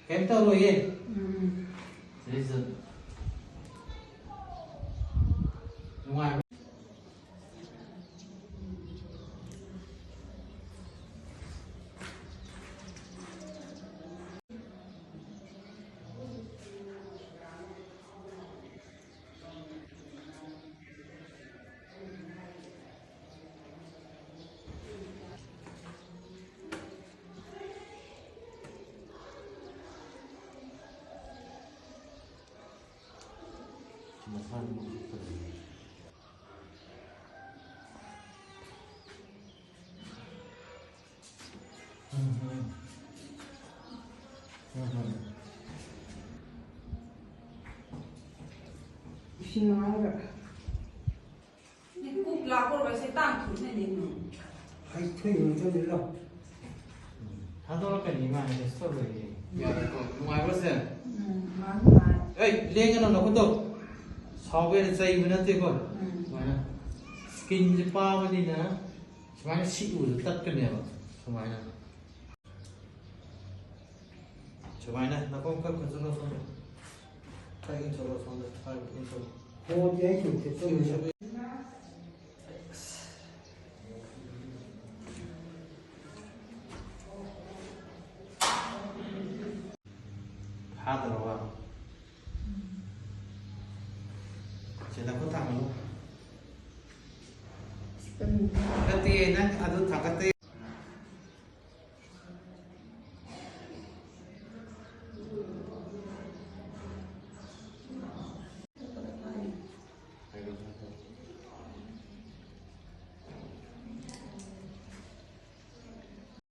Kém tao rồi yên. Thế giờ ngoài Finale. Ni cúp lá por vai ser tanto, né, Nino? Hai thôi rồi cho đến đâu. 하도록 이만 했어 그래. 야 이거 ngoài bớt xem. Mas. Ê, lên cái nó có tốt. Sau cái dây mới nó tươi coi. Ngoài nè. Skin Japan mà đi nè. Chúng nó xịu được tất cái này mà. Ngoài nè. Ngoài nè, nó không cần cho nó xong. Thay cái cho nó xong rồi, thay cái cho. Cô giấy chủ thì tôi sẽ 하더라고. 제가 그렇다고. 그때는 아주 다 그때